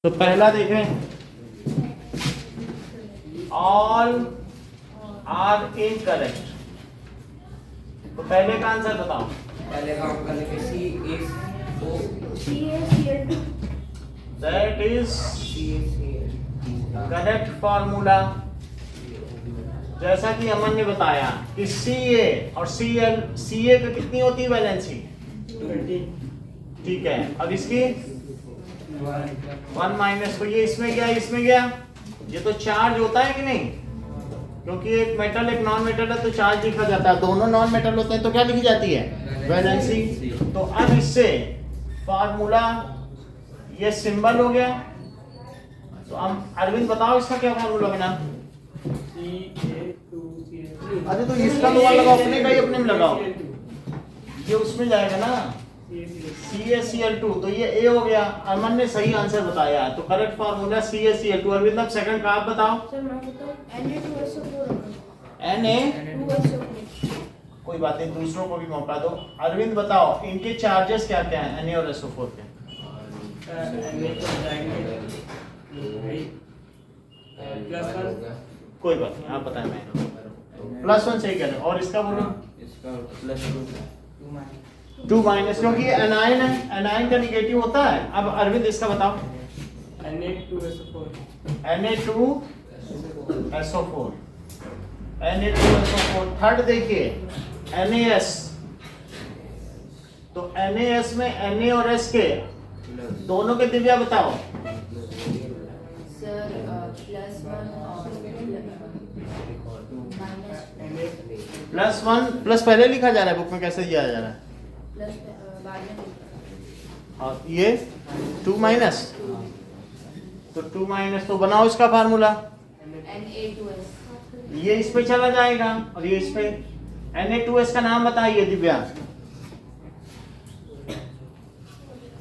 तो पहला देखें, ऑल आर इनकरेक्ट। तो पहले का आंसर बताओ। पहले का हम करेंगे CaCO that is correct formula. जैसा कि अमन ने बताया कि Ca और Cl, Ca का कितनी होती है वैलेंसी 20। ठीक है। अब इसकी 1 माइनस, तो ये इसमें गया, इसमें गया, ये तो चार्ज होता है कि नहीं, क्योंकि एक मेटल एक नॉन मेटल है तो चार्ज लिखा जाता है। दोनों नॉन मेटल होते हैं तो क्या लिखी जाती है, वैलेंसी। तो अब इससे फार्मूला ये सिंबल हो गया। तो हम अरविंद बताओ इसका क्या फार्मूला बना। अरे तो इसका लोहा लगाओ, अपने का ही अपने में लगाओ, ये उसमें जाएगा ना CaCl2। तो ये A हो गया। अमन ने सही आंसर बताया है, तो करेक्ट फार्मूला CaCl2। अरविंद अब सेकंड का आप बताओ। सर मैं बताऊं Na2SO4 Na, कोई बात नहीं, दूसरों को भी मौका दो। अरविंद बताओ इनके चार्जेस क्या क्या हैं Na और SO4 के। कोई बात नहीं, आप बताएं। मैं +1 सही कह रहे हैं। और इसका बोलो इसका +2 2 माइनस, क्योंकि ये एनायन है, एनायन का निगेटिव होता है। अब अरविंद इसका बताओ। Na2SO4 Na2SO4 Na2SO4। थर्ड देखिए NaS। तो NaS में Na और S के दोनों के दिव्या बताओ। सर +1 प्लस पहले लिखा जा रहा है, बुक में कैसे दिया जा रहा है। प्लस बाद में और ये 2 माइनस, तो 2 माइनस, तो बनाओ इसका फार्मूला। Na2S ये इस पे चला जाएगा और ये इस पे। Na2S का नाम बताइए दिव्या।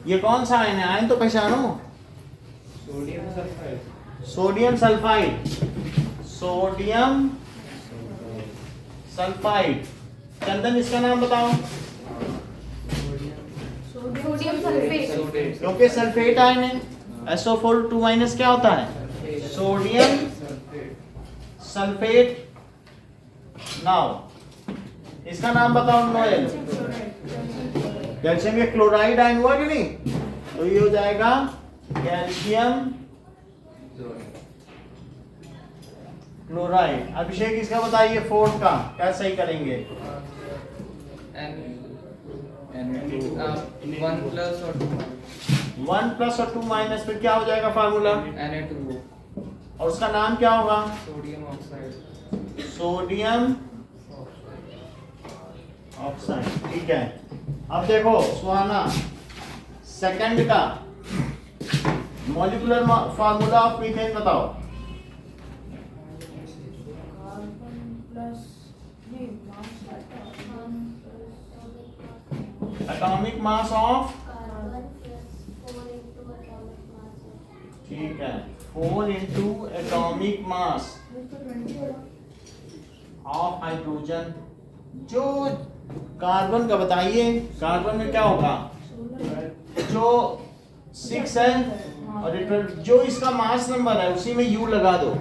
ये कौन सा आयन है, आयन तो पहचानो। Sodium sulphide. Sodium sulphide, sodium sulphide. Chandan इसका नाम बताओ। सोडियम सल्फेट क्योंकि सल्फेट आयन है। SO4 2 माइनस क्या होता है, सोडियम सल्फेट। नाउ इसका नाम बताओ नोएल। कैल्शियम के क्लोराइड आयन हुआ कि नहीं, तो ये हो जाएगा कैल्शियम क्लोराइड। अभिषेक इसका बताइए, फोर्थ का क्या सही करेंगे। 1 प्लस और 2 माइनस, फिर क्या हो जाएगा फार्मूला, Na2O और उसका नाम क्या होगा, सोडियम ऑक्साइड। Sodium oxide. ठीक है। अब देखो सुहाना, सेकंड का मॉलिक्यूलर फार्मूला ऑफ मीथेन बताओ। एटॉमिक मास ऑफ, ठीक है, 4 into atomic mass of hydrogen. जो कार्बन का बताइए, कार्बन में क्या होगा, जो 6 है और 12, जो इसका मास नंबर है उसी में U लगा दो।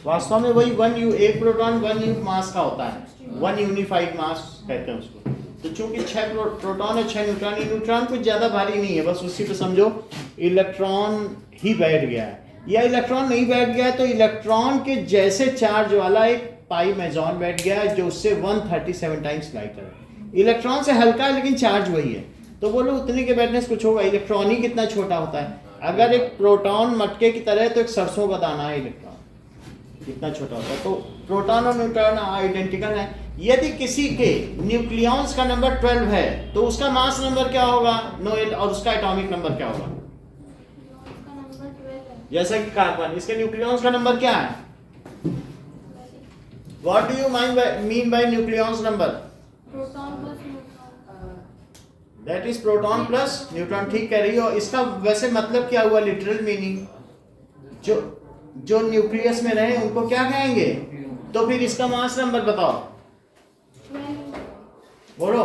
वास्तव में वही 1U, एक प्रोटॉन 1U मास का होता है, 1 यूनिफाइड मास कहते हैं उसको। तो चूंकि 6 प्रोटॉन है 6 न्यूट्रॉन, न्यूट्रॉन कुछ ज्यादा भारी नहीं है, बस उसी पे समझो इलेक्ट्रॉन ही बैठ गया है, या इलेक्ट्रॉन नहीं बैठ गया है तो इलेक्ट्रॉन के जैसे चार्ज वाला एक पाई मेजॉन बैठ गया है जो उससे 137 टाइम्स लाइटर है। इलेक्ट्रॉन से हल्का है लेकिन चार्ज वही है, तो बोलो उतने के बैठनेस कुछ होगा। इलेक्ट्रॉन ही कितना छोटा होता है, अगर एक प्रोटॉन मटके की तरह है तो एक सरसों का दाना है इलेक्ट्रॉन, कितना छोटा होता है। तो प्रोटॉन और न्यूट्रॉन आइडेंटिकल है। यदि किसी के न्यूक्लियॉन्स का नंबर 12 है तो उसका मास नंबर क्या होगा नोएल, और उसका एटॉमिक नंबर क्या होगा। जैसा कि कार्बन, इसके न्यूक्लियॉन्स का नंबर क्या है। What do you mean by nucleons number, that is proton plus neutron. ठीक कह रही हो। इसका वैसे मतलब क्या हुआ, लिटरल मीनिंग, जो न्यूक्लियस में रहे उनको क्या कहेंगे। तो फिर इसका मास नंबर बताओ, बोलो।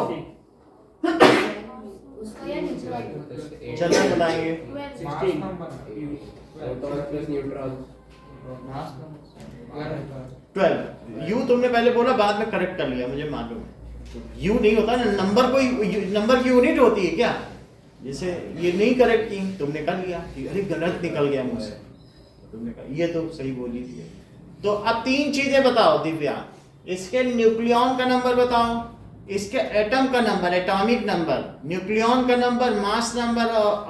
चलो बताएंगे। 16 proton plus neutron mass number 12 you तुमने पहले बोला, बाद में करेक्ट कर लिया, मुझे मालूम है। यू नहीं होता ना, नंबर कोई नंबर की यूनिट होती है क्या? जैसे ये नहीं करेक्ट की, तुमने कर लिया, अरे गलत निकल गया मुझसे, तुमने कहा ये तो सही बोली थी। तो अब तीन चीजें बताओ दिव्या, इसके न्यूक्लियॉन का नंबर बताओ, इसके एटम का नंबर, एटॉमिक नंबर, न्यूक्लियॉन का नंबर, मास नंबर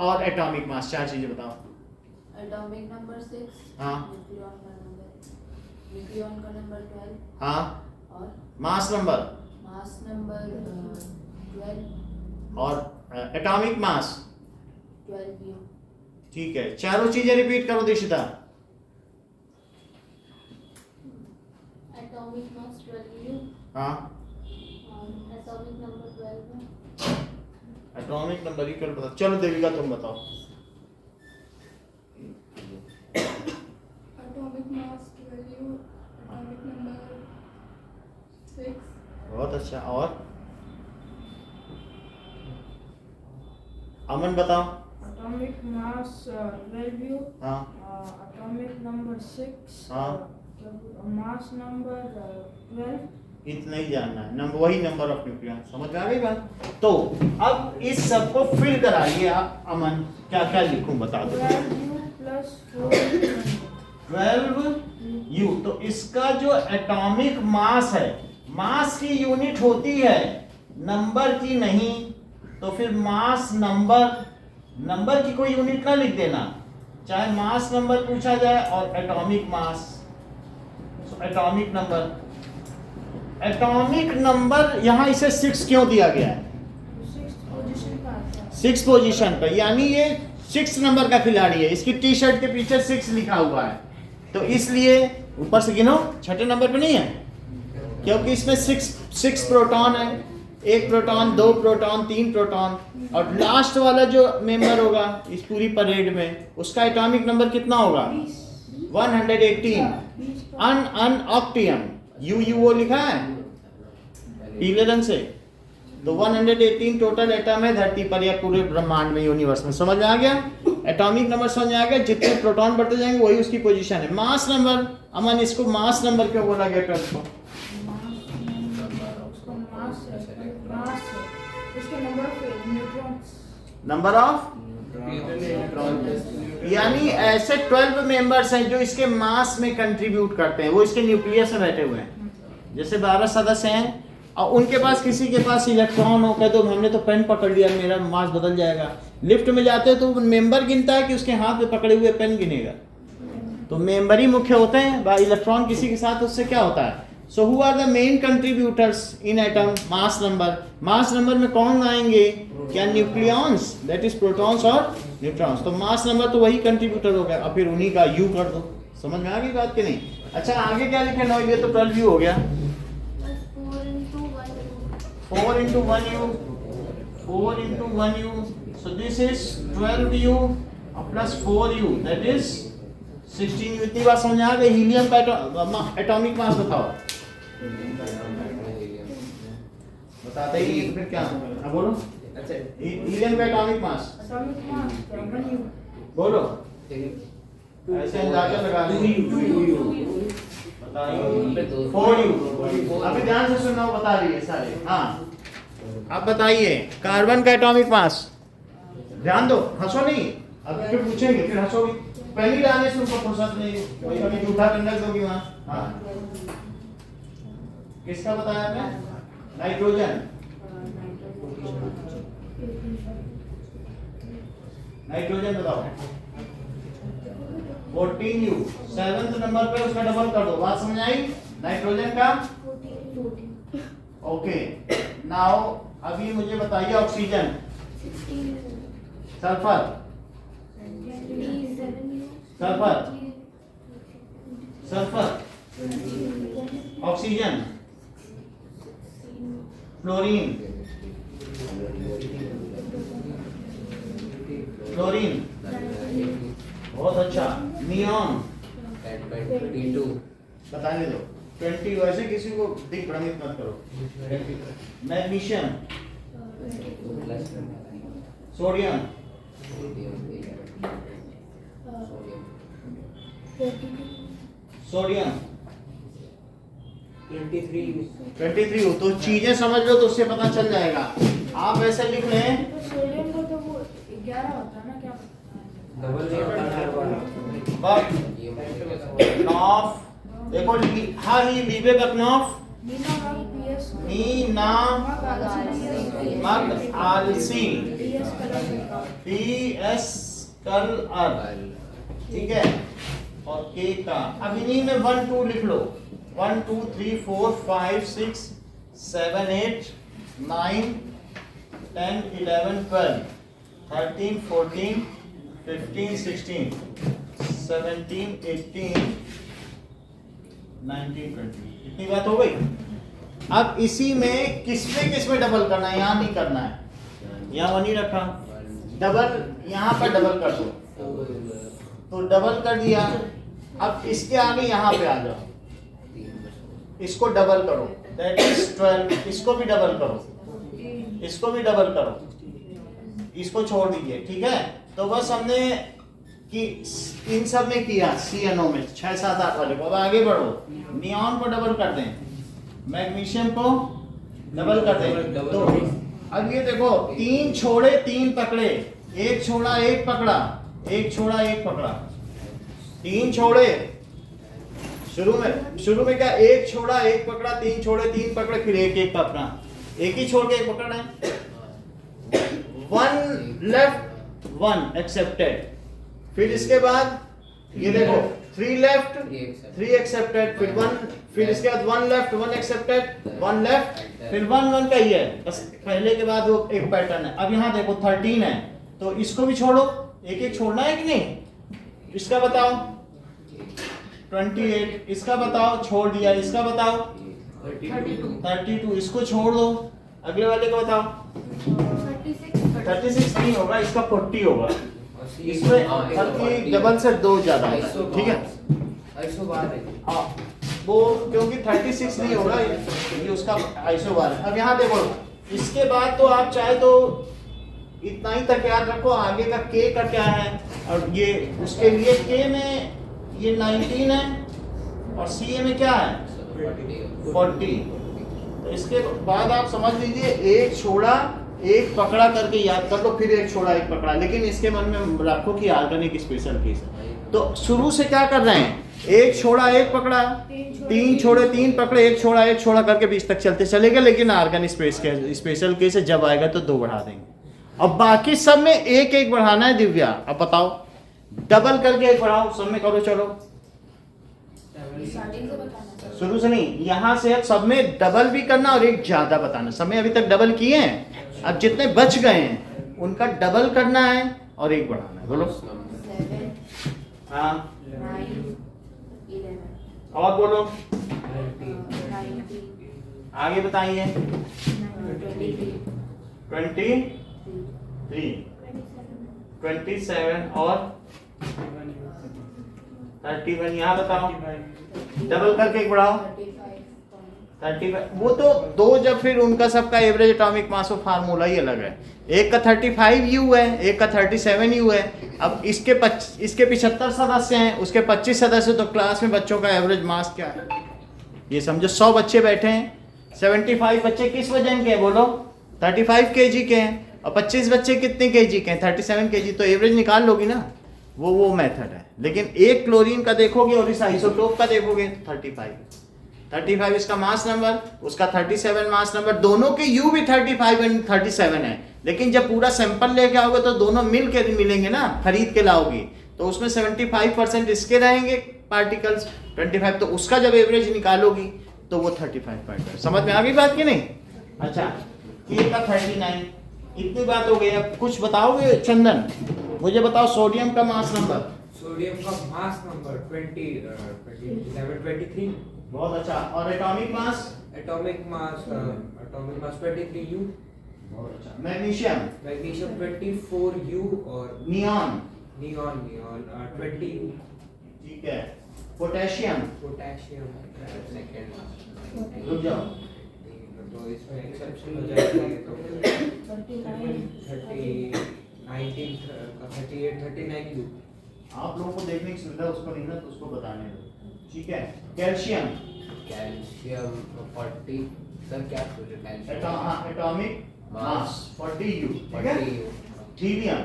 और एटॉमिक मास, चार चीजें बताओ। एटॉमिक नंबर 6, हाँ। न्यूक्लियॉन का नंबर 12, हाँ, और मास नंबर मास नंबर 12 और एटॉमिक मास 12 यू। ठीक है, चारों चीजें रिपीट करो दिशिता। एटॉमिक मास 12 यू, हाँ, और एटॉमिक नंबर 12 है। एटॉमिक नंबर ही कर बता। चलो देविका तुम बताओ। Atomic mass 12 U, atomic number 6, बहुत अच्छा। और अमन बताओ। atomic mass 12 U, हाँ, atomic number 6, हाँ। mass number 12, इतना ही जानना है, नंबर वही नंबर ऑफ न्यूक्लियन। समझ में आ गई बात? तो अब इस सब को फिल कराइए आप। अमन क्या क्या लिखूं बता दो। 12 U plus 4 12 U, तो इसका जो एटॉमिक मास है, मास की यूनिट होती है, नंबर की नहीं। तो फिर मास नंबर, नंबर की कोई यूनिट ना लिख देना, चाहे मास नंबर पूछा जाए और atomic mass. Atomic number, atomic number यहाँ इसे 6 क्यों दिया गया है? 6th पोजीशन का आता है। 6 पोजीशन पे, यानी ये 6 नंबर का खिलाड़ी है। इसकी टी शर्ट के पीछे 6 लिखा हुआ है, तो इसलिए ऊपर से गिनो, छठे नंबर पे नहीं है, क्योंकि इसमें 6 प्रोटॉन है, 1 प्रोटॉन, 2 प्रोटॉन, 3 प्रोटॉन, और लास्ट वाला जो मेंबर होगा इस पूरी परेड में, उसका एटॉमिक नंबर कितना होगा? 118। अन ऑक्टियम, यू वो लिखा है पीले रंग से। तो 118 टोटल एटम है धरती पर या पूरे ब्रह्मांड में, यूनिवर्स में। समझ में आ गया? एटॉमिक नंबर समझ में आ गया, जितने प्रोटॉन बढ़ते जाएंगे वही उसकी पोजीशन है। मास नंबर, अमन इसको मास नंबर क्यों बोला गया 12 को? उसका मास है, मास है, उसके number of neutrons. Number of, यानी ऐसे 12 मेंबर्स हैं जो इसके मास में कंट्रीब्यूट करते हैं, वो इसके न्यूक्लियस में बैठे हुए हैं। जैसे 12 सदस्य हैं और उनके पास, किसी के पास इलेक्ट्रॉन हो, कह दो हमने तो पेन पकड़ लिया, मेरा मास बदल जाएगा। लिफ्ट में जाते हो तो मेंबर गिनता है कि उसके हाथ में पकड़े हुए पेन गिनेगा? तो मेंबर ही मुख्य होते हैं, इलेक्ट्रॉन किसी के साथ, उससे क्या होता है? So who are the main contributors in atom? Mass number. Mass number में कौन आएंगे? क्या न्यूक्लियॉन्स, दैट इज प्रोटॉन्स और न्यूट्रॉन्स। तो मास नंबर तो वही कंट्रीब्यूटर हो गया, और फिर उन्हीं का यू कर दो। समझ में आ गई बात कि नहीं? अच्छा, आगे क्या लिखे? 9 ये तो 12 यू हो गया। 4 into 1 u, 4 into 1 u, so this is 12 u plus 4 u, that is 16 u। इतनी बात समझ में आ गई? हीलियम का एटॉमिक मास बताओ। बताते ही नहीं तो फिर क्या? हाँ बोलो। अच्छा, हीलियम का atomic mass atomic mass 1 U, बोलो। ऐसे अंदाजा लगा लो। बताइए 4u। अभी ध्यान से सुनना, वो बता रही है सारे। हाँ, अब बताइए कार्बन का एटॉमिक मास। ध्यान दो, हंसो नहीं, अब फिर पूछेंगे, फिर हंसोगी। पहली डालने से तुमको फुर्सत नहीं, वही कभी झूठा करने दोगी वहाँ। हाँ, किसका बताया आपने? नाइट्रोजन। नाइट्रोजन बताओ। 14u, 7th नंबर पे उसका डबल कर दो। बात समझ आई? नाइट्रोजन का 14। ओके। नाउ अभी मुझे बताइए oxygen, 16, sulphur, 27, sulphur, sulphur, oxygen, fluorine, fluorine, बहुत अच्छा। नियॉन, 10/22 बताने दो। 20, वैसे किसी को दिग्भ्रमित मत करो। मैग्नीशियम, सोडियम, सोडियम 23 हो, तो चीजें समझ लो तो उससे पता चल जाएगा। आप वैसे लिख लें सोडियम को तो वो 11 होता है ना, क्या डबल नहीं होता हर बार नॉफ, देखो हाँ ही लीबे बकनॉफ नीना मग पीएस नीना मग आलसी पीएस कलर पीएस कल अर, ठीक है। और के का अब इन्हीं में 1 2 लिख लो, 1 2 3 4 5 6 7 8 9 10 11 12 13 14 15 16 17 18 19 20, इतनी बात हो गई। अब इसी में किसमें डबल करना है, यहाँ नहीं करना है, यहाँ वहीं रखा, डबल यहाँ पर डबल कर दो, तो डबल कर दिया। अब इसके आगे यहाँ पे आ जाओ, इसको डबल करो, दैट इज 12, इसको भी डबल करो, इसको भी डबल करो, इसको छोड़ दीजिए, ठीक है। तो बस हमने कि इन सब में किया CNO में 6 7 8 वाले को। अब आगे बढ़ो, नियॉन को डबल कर दें, मैग्नीशियम को डबल कर दें, तो अब ये देखो 3 छोड़े 3 पकड़े, 1 छोड़ा 1 पकड़ा, 1 छोड़ा 1 पकड़ा, 3 छोड़े, शुरू में क्या 1 छोड़ा 1 पकड़ा, 3 छोड़े 3 पकड़े, फिर 1 1 पकड़ा, 1 ही छोड़ के 1 पकड़ना है, 1 लेफ्ट 1 एक्सेप्टेड, फिर इसके बाद ये देखो 3 लेफ्ट 3 एक्सेप्टेड, फिर इसके बाद 1 लेफ्ट 1 एक्सेप्टेड, 1 लेफ्ट, फिर 1 1 का ही है, बस पहले के बाद वो एक पैटर्न है। अब यहाँ देखो 13 है, तो इसको भी छोड़ो, एक एक छोड़ना है कि नहीं, इसका बताओ 28, इसका बताओ, छोड़ दिया, इसका बताओ 32, इसको छोड़ दो, अगले वाले को बताओ 36 नहीं होगा, इसका 40 होगा, इसमें बल्कि डबल से 2 ज्यादा है, ठीक है। हाँ वो क्योंकि 36 नहीं होगा, ये उसका आइसोबार है। अब यहाँ देखो, इसके बाद तो आप चाहे तो इतना ही तक याद रखो, आगे का के का क्या है, और ये उसके लिए के में ये 19 है और सी में क्या है 40। तो इसके बाद आप समझ लीजिए 1 छोड़ा 1 पकड़ा करके याद कर लो, फिर 1 छोड़ा 1 पकड़ा, लेकिन इसके मन में रखो कि ऑर्गेनिक स्पेशल केस है। तो शुरू से क्या कर रहे हैं, 1 छोड़ा 1 पकड़ा, 3 छोड़े 3 पकड़े, 1 छोड़ा 1 छोड़ा करके 20 तक चलते चलेगा, लेकिन ऑर्गेनिक स्पेशल केस है, जब आएगा तो 2 बढ़ा देंगे। अब बाकी सब में 1 1 बढ़ाना है दिव्या। अब बताओ, डबल करके 1 बढ़ाओ, सब में करो, चलो शुरू से नहीं, यहाँ से अब सब में डबल भी करना और 1 ज्यादा बताना। सब में अभी तक डबल किए हैं, अब जितने बच गए हैं उनका डबल करना है और 1 बढ़ाना है। बोलो 7 हाँ 9 11 और बोलो, 90 आगे बताइए 23 23 27 और 31, यहाँ बताओ, डबल करके 1 बढ़ाओ 35। वो तो 2 जब फिर उनका सबका average atomic mass of formula ही अलग है, एक का 35 यू है, एक का 37 यू है। अब इसके 75 सदस्य हैं, उसके 25 सदस्य, तो क्लास में बच्चों का एवरेज मास क्या है ये समझो। 100 बच्चे बैठे हैं, 75 बच्चे किस वजन के हैं बोलो, 35 kg के हैं, और 25 बच्चे कितने kg के हैं, 37 kg, तो एवरेज निकाल लोगी ना, वो मेथड है। लेकिन एक क्लोरीन का देखोगे और इस आइसोटोप का देखोगे 35 इसका मास नंबर, उसका 37 मास नंबर, दोनों के यू भी 35 एंड 37 है। लेकिन जब पूरा सैंपल लेके आओगे तो दोनों मिल के मिलेंगे ना, खरीद के लाओगी, तो उसमें 75% इसके रहेंगे पार्टिकल्स, 25, तो उसका जब एवरेज निकालोगी तो वो 35 समझ में आ गई बात की नहीं। अच्छा, के का 39, इतनी बात हो गई। अब कुछ बताओगे चंदन, मुझे बताओ सोडियम का मास नंबर। सोडियम का मास नंबर 23। बहुत अच्छा, और atomic mass? Atomic mass 23 you. बहुत अच्छा। मैग्नीशियम? मैग्नीशियम 24 यू, और नियॉन 20। ठीक है। पोटेशियम? पोटेशियम रुक जाओ, तो इसमें एक्सेप्शन हो जाएगा, तो 39 19 38 39 U. आप लोगों को देखने की सुविधा उसको नहीं ना, तो उसको बताने दो, ठीक है। कैल्शियम, कैल्शियम 40 सर क्या पूछ रहे एटॉमिक मास 40 U, ठीक है। 40 U. हीलियम,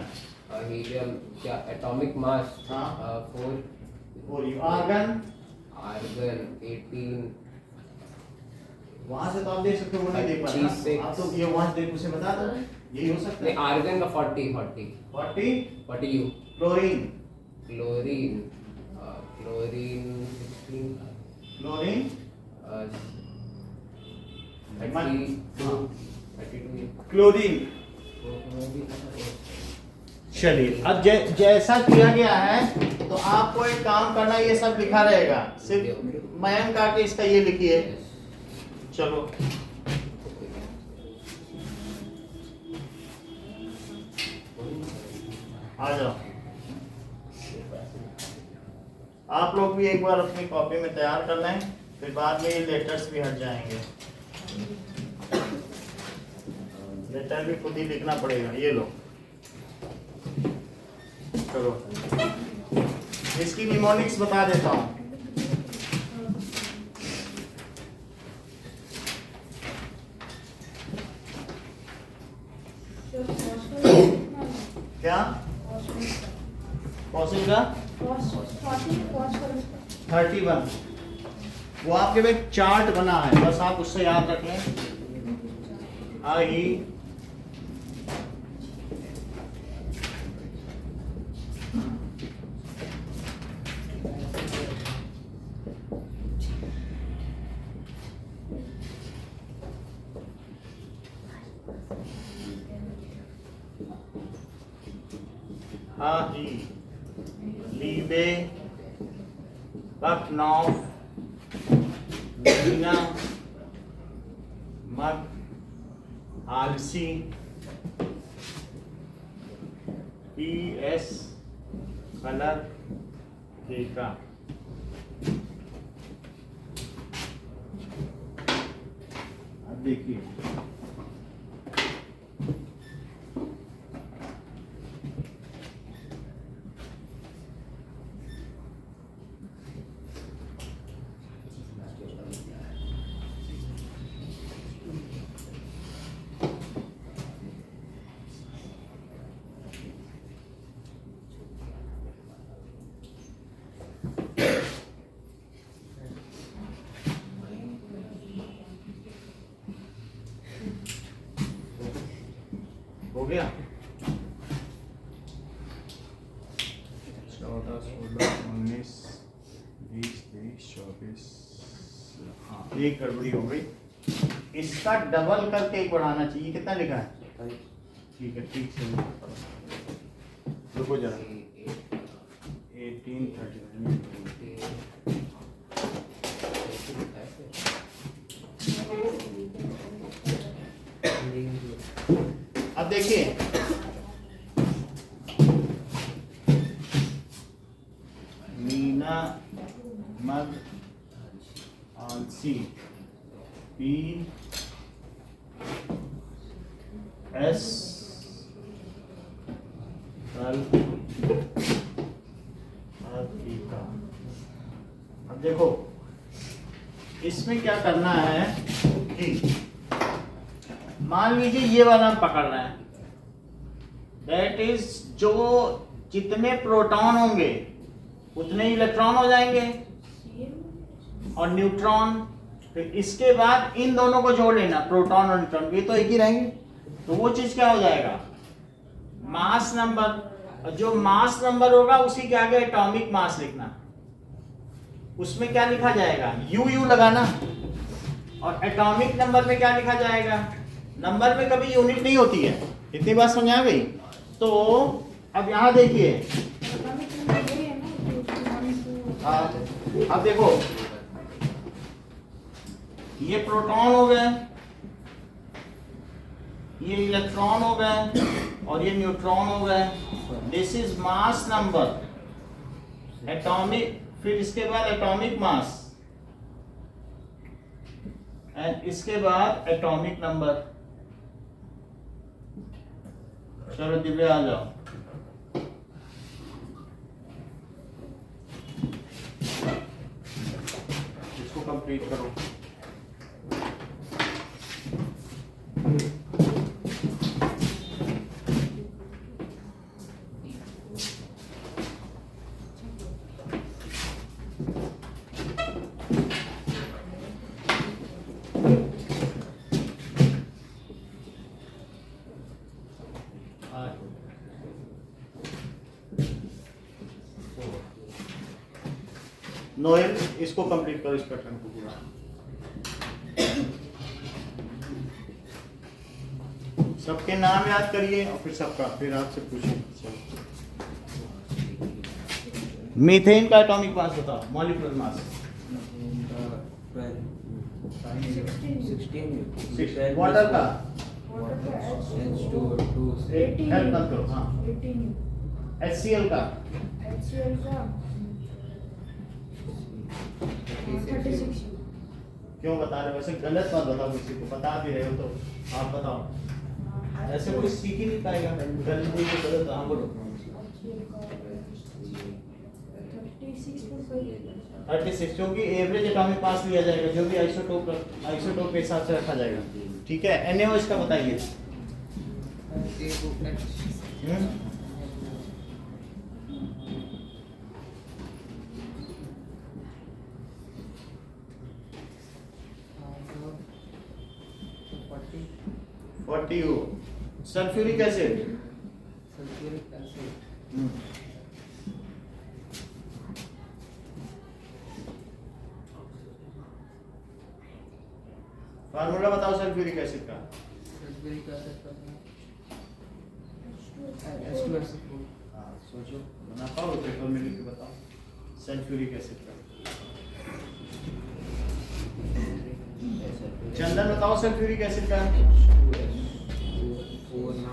हीलियम क्या एटॉमिक मास हाँ 4 4 U। आर्गन, आर्गन 18 वहां से तो आप देख सकते हो, वो नहीं देख पा रहे 36 ना। आप तो ये वहां से देख, उसे बता दो, यही हो सकता नहीं है। आर्गन का 40 40 U. Chlorine, chlorine chlorine 16 chlorine 32 chlorine. चलिए, अब जैसा किया गया है, तो आपको एक काम करना, ये सब लिखा रहेगा, सिर्फ मयंक आके इसका ये लिखिए। चलो, आ जाओ। आप लोग भी एक बार अपनी कॉपी में तैयार कर लें, फिर बाद में ये लेटर्स भी हट जाएंगे। लेटर भी खुद ही लिखना पड़ेगा, ये लो। चलो, इसकी निमोनिक्स बता देता हूँ। क्या फॉसिल का 31, वो आपके पे एक चार्ट बना है, बस आप उससे याद रख लें। आई लीबे Bucknell, Medina, Mug, Halsey, PS, colour देखा। अब देखिए, हो गया। 14, 16, 19, 20, 23, 24, हाँ एक गड़बड़ी हो गई। इसका डबल करके एक बढ़ाना चाहिए। कितना लिखा है? ठीक है, ठीक से रुको जरा। 18, 39, अब देखिए, मीना, मग, आलसी, पी एस, कल, का। अब देखो, इसमें क्या करना है कि मान लीजिए ये वाला हम पकड़ रहे हैं, दैट इज जो जितने प्रोटॉन होंगे उतने इलेक्ट्रॉन हो जाएंगे और न्यूट्रॉन। फिर इसके बाद इन दोनों को जोड़ लेना, प्रोटॉन और न्यूट्रॉन, ये तो एक ही रहेंगे। तो वो चीज क्या हो जाएगा? Mass number. और जो मास नंबर होगा उसी के आगे एटॉमिक मास लिखना। उसमें क्या लिखा जाएगा? यू यू लगाना। और एटॉमिक नंबर में क्या लिखा जाएगा? नंबर में कभी यूनिट नहीं होती है। इतनी बात समझ आ गई? तो अब यहां देखिए, अब देखो, ये प्रोटॉन हो गए, ये इलेक्ट्रॉन हो गए और ये न्यूट्रॉन हो गए। This is mass number, atomic. फिर इसके बाद एटॉमिक मास एंड इसके बाद एटॉमिक नंबर। चलो दिव्या आ जाओ। कंप्लीट करो। नोएल, इसको कंप्लीट करो, इस पैटर्न को पूरा। सबके नाम याद करिए और फिर सबका, फिर आपसे पूछिए। मीथेन का एटॉमिक मास बताओ, मॉलिक्यूलर मास। 16 वाटर का H2O2 हेल्प मत करो। हाँ, 18 HCl का HCl का 36 क्यों बता रहे हो? वैसे गलत मत बताओ, किसी को बता भी रहे हो तो आप बताओ। ऐसे कोई सीख ही नहीं पाएगा, गलत नहीं तो गलत। हाँ बोलो। 36, क्योंकि एवरेज एटॉमिक मास लिया जाएगा, जो भी आइसोटोप के हिसाब से रखा जाएगा। ठीक है, NaO इसका बताइए। सल्फ्यूरिक एसिड फार्मूला बताओ सल्फ्यूरिक एसिड का। हाँ, सोचो, बना पाओ पेपर में लिख के बताओ सल्फ्यूरिक एसिड का। चंदन बताओ सल्फ्यूरिक एसिड का। बोलो।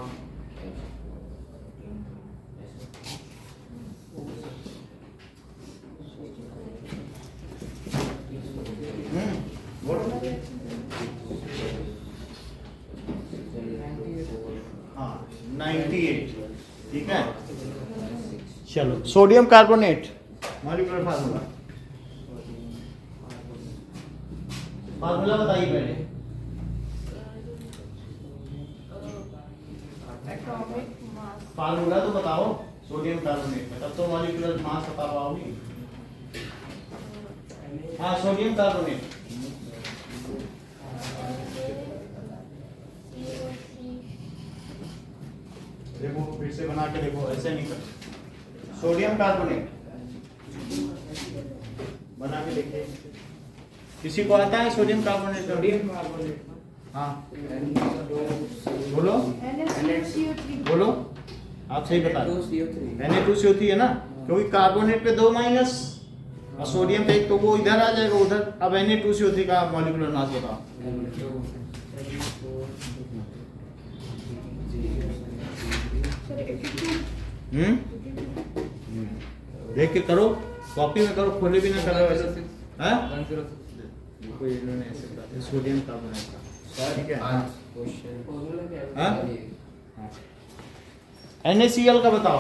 हाँ, 98। ठीक है, चलो। Sodium carbonate molecular formula, formula बताइए पहले। फार्मूला तो बताओ सोडियम कार्बोनेट का, तब तो मॉलिक्यूलर मास बता पाओगी। हाँ, सोडियम कार्बोनेट देखो, फिर से बना के देखो, ऐसे नहीं कर। सोडियम कार्बोनेट बना के देखिए। किसी को आता है सोडियम कार्बोनेट? सोडियम कार्बोनेट हाँ बोलो, बोलो, आप सही बता रहे हो। Na2CO3 है ना, क्योंकि कार्बोनेट पे 2 माइनस और सोडियम पे 1, तो वो इधर आ जाएगा उधर। अब Na2CO3 का मॉलिक्यूलर मास बताओ। देख के करो, कॉपी में करो, खोले भी ना करो वैसे। हाँ, कोई इन्होंने ऐसे बता दिया सोडियम कार्बोनेट का। ठीक है, NaCl का बताओ।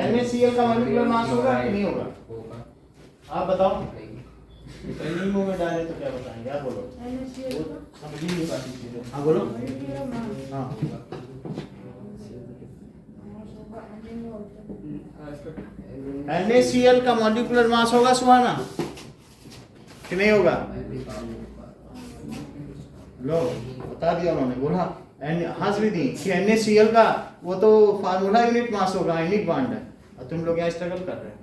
NaCl का मॉलिक्यूलर मास होगा कि नहीं होगा? आप बताओ। पहले मुंह में डाले तो क्या बताएंगे? आप बोलो, समझ ही नहीं पाती चीजें। हाँ बोलो। हाँ, NaCl का मॉलिक्यूलर मास होगा सुहाना कि नहीं होगा? लो, बता दिया उन्होंने, बोला हंस भी दी कि NaCl का वो तो फार्मूला यूनिट मास होगा, आयनिक बॉन्ड है, और तुम लोग यहाँ स्ट्रगल कर रहे हो।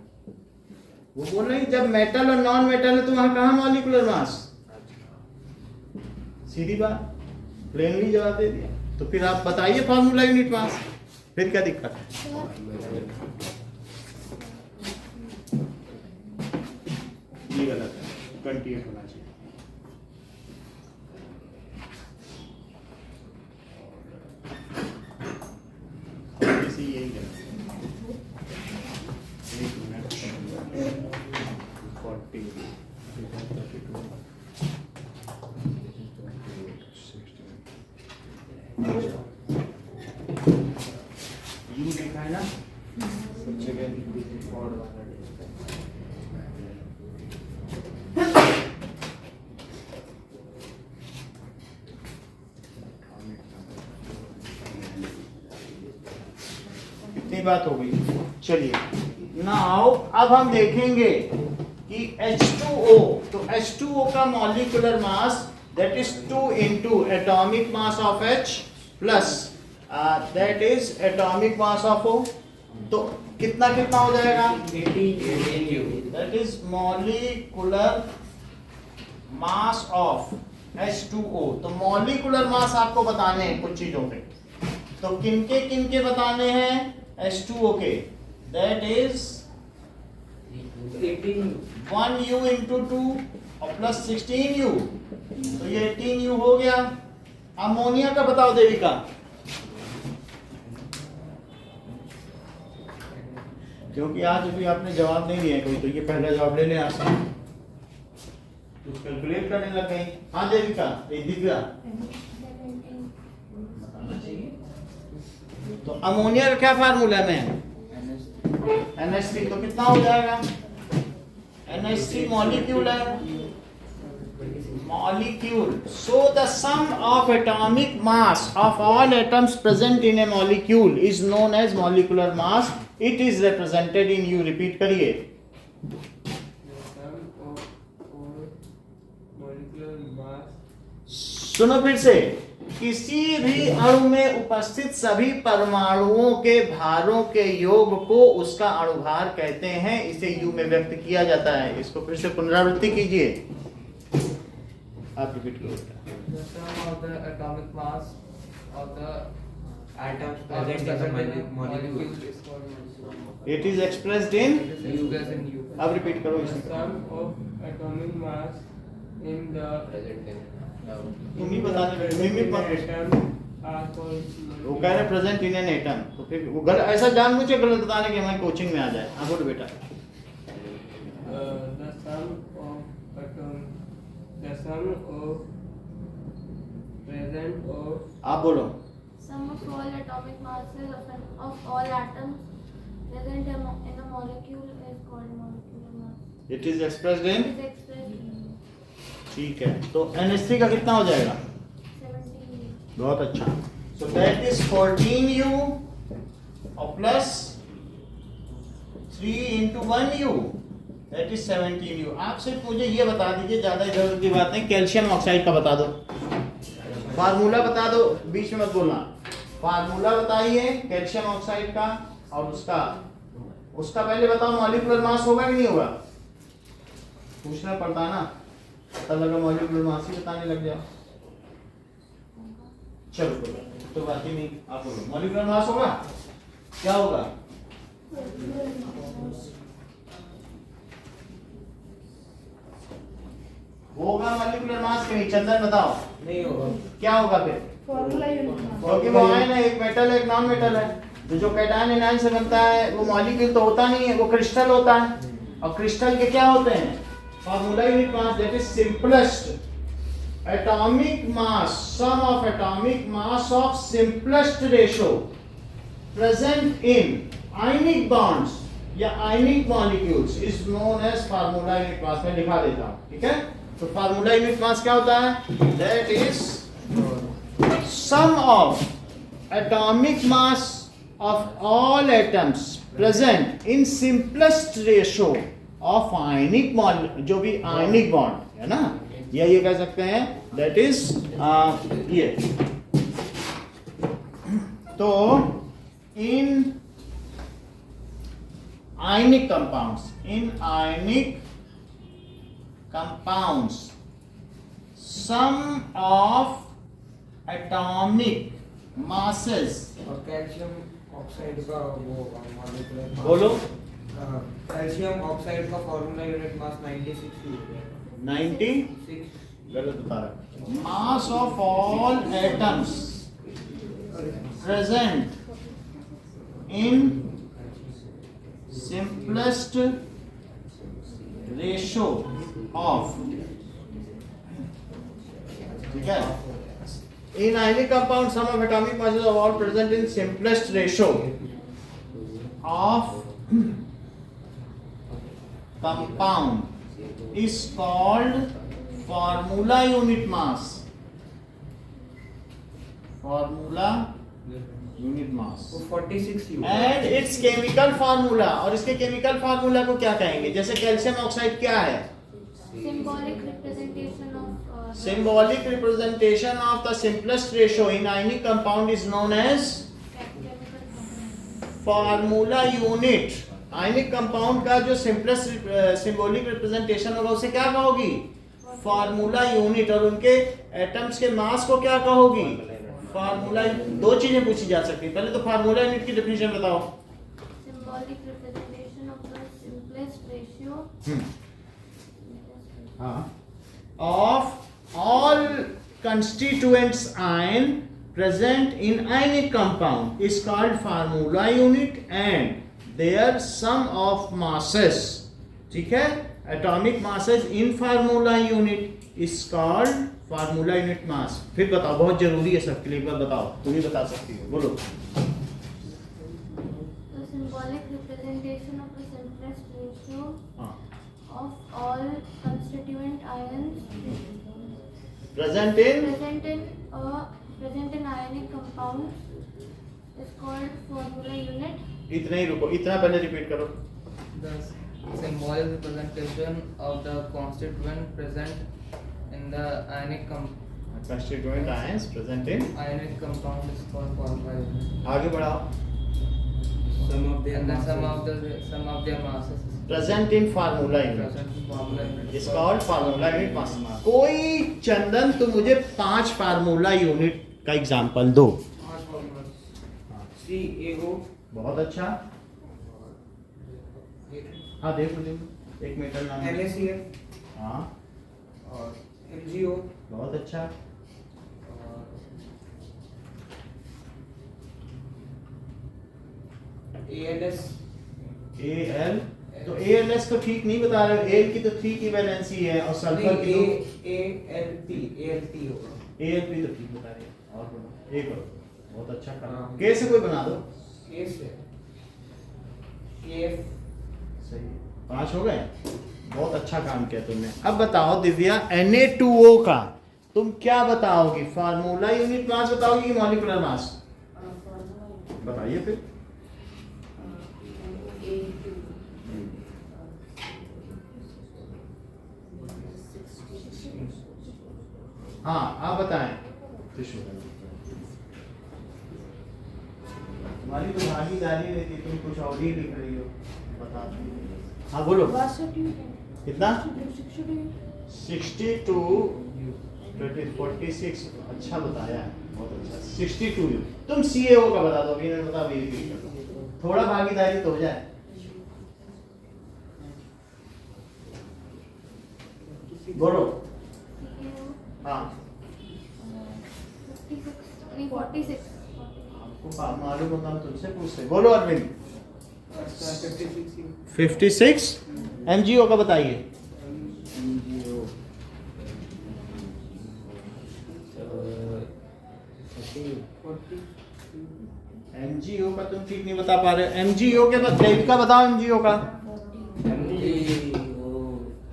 वो बोल रहे हैं जब मेटल और नॉन मेटल है तो वहां कहाँ मॉलिक्यूलर मास? सीधी बात, प्लेनली जवाब दे दिया। तो फिर आप बताइए फार्मूला यूनिट मास, फिर क्या दिक्कत है? ये गलत है, 28 होना चाहिए। इसी यही गलत है। 1 मिनट 40 यू देखा है ना सब जगह, और वाला इतनी बात हो गई। चलिए नाउ अब हम देखेंगे कि H2O, तो H2O का molecular mass that is 2 into atomic mass of H plus that is atomic mass of O, तो कितना कितना हो जाएगा 18U। That is molecular mass of H2O। तो मॉलिक्यूलर मास आपको बताने हैं कुछ चीजों के, तो किनके बताने हैं H2O के, that is 18U। 1U into 2 और प्लस 16U, तो ये 18U हो गया। अमोनिया का बताओ देविका, क्योंकि आज अभी आपने जवाब नहीं दिया कोई, तो ये पहला जवाब ले लें आसान, कुछ कैलकुलेट करने लग गई। हाँ देविका, दिव्या बताना चाहिए। तो अमोनिया का क्या फार्मूला में NH3, तो कितना हो जाएगा NH3 मॉलिक्यूल है, molecule. So the sum of atomic mass of all atoms present in a molecule is known as molecular mass. It is represented in U. Repeat करिए। सुनो फिर से, किसी भी अणु में उपस्थित सभी परमाणुओं के भारों के योग को उसका अणुभार कहते हैं, इसे U में व्यक्त किया जाता है। इसको फिर से पुनरावृत्ति कीजिए, आप रिपीट करो। The sum of the atomic mass of the Atoms present in the molecule. is called molecule. It is expressed in, It is expressed in U. अब रिपीट करो The इसको। sum of atomic mass in the Present in तुम ही बता दे, mimic मत। atom are called वो कह रहे present in an atom, तो फिर वो गलत, ऐसा जानबूझ के गलत बताने के हमारी कोचिंग में आ जाए। हाँ बोलो बेटा। the sum of atom, the sum of present of आप बोलो। Sum of all atomic masses of all atoms present in a molecule is called molecular mass. It is expressed in, It is expressed in ठीक है। तो NH3 का कितना हो जाएगा? 17. बहुत अच्छा। सो दैट इज 14U और plus 3 into 1U, that is 17U। आप सिर्फ मुझे ये बता दीजिए, ज्यादा इधर उधर की बात नहीं, कैल्शियम ऑक्साइड का बता दो, फार्मूला बता दो, बीच में मत बोलना। फार्मूला बताइए कैल्शियम ऑक्साइड का, और उसका पहले बताओ मॉलिक्यूलर मास होगा कि नहीं होगा, पूछना पड़ता है ना, पता लगा मॉलिक्यूलर मास ही बताने लग जाओ। चलो तो बात ही नहीं, आप बोलो मॉलिक्यूलर मास होगा, क्या होगा? होगा मॉलिक्यूलर मास के नहीं, चंदन बताओ नहीं होगा। क्या होगा फिर? फॉर्मूला यूनिट क्योंकि वो आयन है, एक मेटल है एक नॉन मेटल है, तो जो कैटायन एनायन से बनता है वो मॉलिक्यूल तो होता नहीं है, वो क्रिस्टल होता है। और क्रिस्टल के क्या होते हैं? Formula unit mass that is simplest atomic mass, sum of atomic mass of simplest ratio present in ionic bonds या ionic molecules is known as formula unit mass. में लिखा देता हूं, ठीक है। तो फार्मूला यूनिट मास क्या होता है? That is sum of atomic mass of all atoms present in simplest ratio of ionic bond, जो भी ionic bond है ना, या ये कह सकते हैं that is ये। तो in ionic compounds sum of atomic masses, और कैल्शियम ऑक्साइड का वो मॉलिक्यूलर बोलो। कैल्शियम ऑक्साइड का फॉर्मूला यूनिट मास 96 है। 96 गलत बता रहा। Mass of all atoms present in simplest ratio of, ठीक है। In ionic compound, sum of atomic masses of all present in simplest ratio of compound is called formula unit mass. Formula unit mass. 46 U. And it's chemical formula, और इसके chemical formula को क्या कहेंगे? जैसे calcium oxide क्या है? Symbolic representation of Symbolic representation of the simplest ratio in ionic compound is known as formula unit. Ionic compound का जो सिंपलेस्ट सिंबॉलिक रिप्रेजेंटेशन होगा उसे क्या कहोगी? Formula unit. और उनके एटम्स के मास को क्या कहोगी? फार्मूला। दो चीजें पूछी जा सकती है, पहले तो फार्मूला यूनिट की डेफिनेशन बताओ। symbolic representation of the simplest ratio of all constituents ion present in ionic compound is called formula unit and their sum of masses, ठीक है, atomic masses in formula unit is called formula unit mass। फिर बताओ, बहुत जरूरी है सबके लिए, एक बार बताओ, तुम ही बता सकती हो, बोलो। the symbolic representation of the simplest ratio हाँ, of all constituent ions present present in ionic compounds is called formula unit। इतना ही रुको, इतना पहले रिपीट करो। The symbolic representation of the constituent present in the ionic Constituent ions present in, compound is called formula unit. आगे बढ़ाओ। Sum of their And the masses. sum of their masses is present in formula unit present in formula unit. is called formula unit mass। कोई चंदन तुम मुझे 5 formula unit का example दो। 5 formulas. CaO. बहुत अच्छा। हाँ देखो देखो, एक मेटल नाम है। NaCl. हाँ और MgO. बहुत अच्छा। ALS. Al, तो ALS तो ठीक नहीं बता रहे हो, Al की तो 3 की वैलेंसी है और सल्फर की तो ALP होगा। ALP तो ठीक बता रहे हो। और बोलो, एक और बहुत अच्छा काम। K से कोई बना दो। K से KF। सही है, 5 हो गए। बहुत अच्छा काम किया तुमने। अब बताओ दिव्या, Na2O का तुम क्या बताओगी? फार्मूला यूनिट मास बताओगी कि मॉलिक्यूलर मास? बताइए फिर। हाँ आप बताएं। तुम्हारी तो भागीदारी रहती, तुम कुछ और ही लिख रही हो, बता दो। हाँ बोलो। कितना? 62 46। अच्छा बताया है, बहुत अच्छा। 62 तुम CaO का बता दो, अभी नहीं बता, अभी रिपीट कर दो, थोड़ा भागीदारी तो हो जाए। बोलो। हाँ 46 आपको मालूम होगा, हम तुमसे पूछते। बोलो अरविंद। 56 U. 56 MgO का बताइए। MgO का तुम ठीक नहीं बता पा रहे। MgO के बाद देविका बताओ MgO का।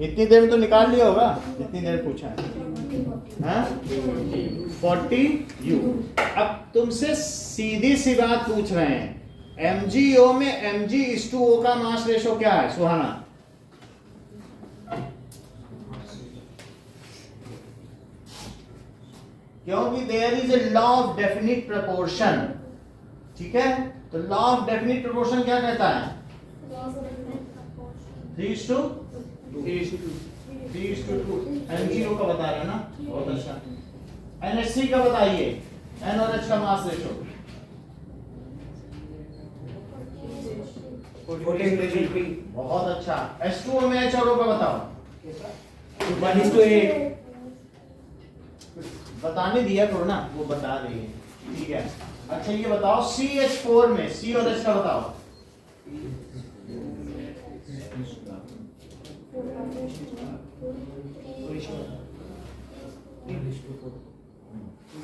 इतनी देर में तो निकाल लिया होगा जितनी देर पूछा है। हाँ? 40 U। अब तुमसे सीधी सी बात पूछ रहे हैं, MgO में Mg/O का मास रेशो क्या है सुहाना? क्योंकि there is a law of definite proportion, ठीक है? तो लॉ ऑफ डेफिनिट प्रोपोर्शन क्या कहता है? 3:2। 3:2 MgO का बता रहे हैं ना, बहुत अच्छा। NH3 का बताइए, N और H का मास रेशो। 14:3. बहुत अच्छा। H2O में H और O का बताओ। 1:8. बताने दिया करो ना, वो बता रही है, ठीक है। अच्छा ये बताओ CH4 में C और H का बताओ।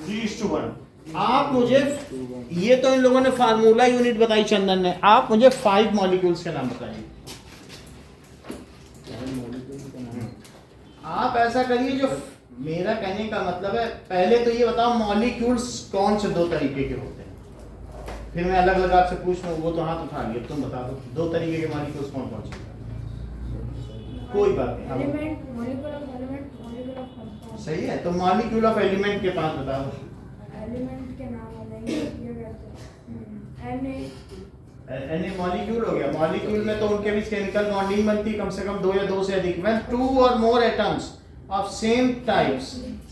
3:1। आप मुझे, ये तो इन लोगों ने फार्मूला यूनिट बताई चंदन ने, आप मुझे 5 मॉलिक्यूल्स के नाम बताइए। आप ऐसा करिए, जो मेरा कहने का मतलब है, पहले तो ये बताओ मॉलिक्यूल्स कौन से 2 तरीके के होते हैं। फिर मैं अलग अलग आपसे पूछ लूँ, वो तो हाथ उठा लिया, तुम बता दो 2 तरीके के मॉलिक्यूल्स कौन कौन से? कोई बात नहीं, अब element, molecule of element, molecule of compound. सही है। तो मॉलिक्यूल ऑफ एलिमेंट के 5 बताओ। एलिमेंट के नाम आ जाएंगे, ये कहते हैं एनी मॉलिक्यूल हो गया। मॉलिक्यूल में तो उनके बीच केमिकल बॉन्डिंग बनती कम से कम 2 या 2 से अधिक। व्हेन 2 और मोर atoms of same types,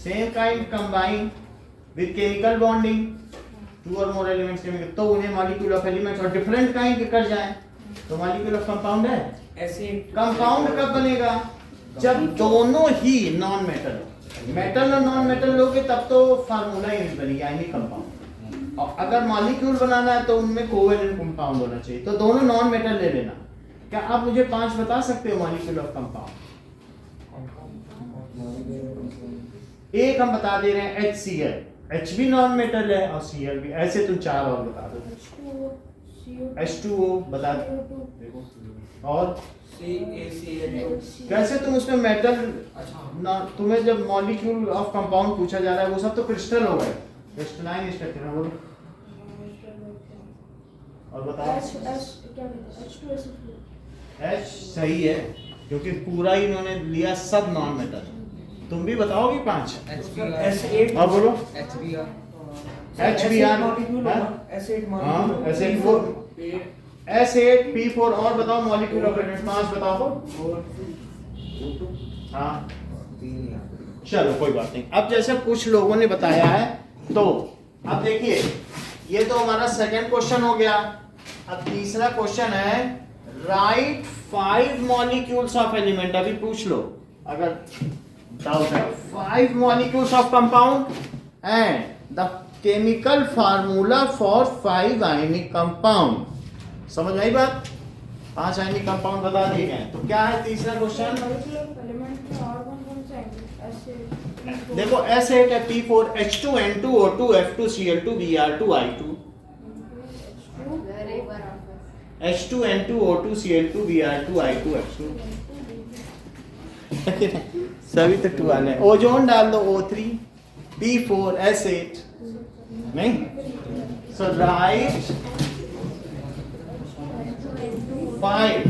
same kind combine with chemical bonding, 2 और मोर एलिमेंट्स केमिकल, तो उन्हें मॉलिक्यूल ऑफ एलिमेंट्स। और डिफरेंट काइंड के कर जाएं तो मॉलिक्यूल ऑफ कंपाउंड है। एसिड कंपाउंड कब बनेगा? जब दोनों ही नॉन मेटल, मेटल और नॉन मेटल लोगे तब तो फार्मूला ही नहीं बनेगा, यानी कंपाउंड। और अगर मॉलिक्यूल बनाना है तो उनमें कोवेलेंट कंपाउंड होना चाहिए। तो दोनों नॉन मेटल ले लेना। क्या आप मुझे 5 बता सकते हो मॉलिक्यूल ऑफ कंपाउंड? एक हम बता दे रहे हैं HCl, H भी नॉन मेटल है और Cl भी। ऐसे तुम 4 और बता दो। H2O बता दो। और CaCl। कैसे तुम उसमें मेटल ना, तुम्हें जब मॉलिक्यूल ऑफ कंपाउंड पूछा जा रहा है वो सब तो क्रिस्टल हो गए, क्रिस्टलाइन स्ट्रक्चर है। बोलो और बताओ। H सही है क्योंकि पूरा ही इन्होंने लिया, सब नॉन मेटल। तुम भी बताओ भी 5। S8 और बोलो HBr HBr मॉलिक्यूल हाँ? एसिड हाँ मॉलिक्यूल S8 S8P4 और बताओ मॉलिक्यूल ऑफ एलिमेंट 5 बताओ। हाँ चलो कोई बात नहीं। अब जैसे कुछ लोगों ने बताया है तो अब देखिए, ये तो हमारा सेकंड क्वेश्चन हो गया। अब तीसरा क्वेश्चन है राइट 5 मॉलिक्यूल्स ऑफ एलिमेंट। अभी पूछ लो अगर डाउट है। 5 molecules of compound and the chemical formula for 5 ionic compound. समझ आई बात? 5 आयनिक कंपाउंड बता दिए गए। तो क्या है तीसरा क्वेश्चन? देखो S8 है, P4 H2 N2 O2 F2 Cl2 Br2 I2, H2 N2 O2 Cl2 Br2 I2 F2 सभी तो 2 आने। ओजोन डाल दो O3 P4 S8 नहीं। सो right 5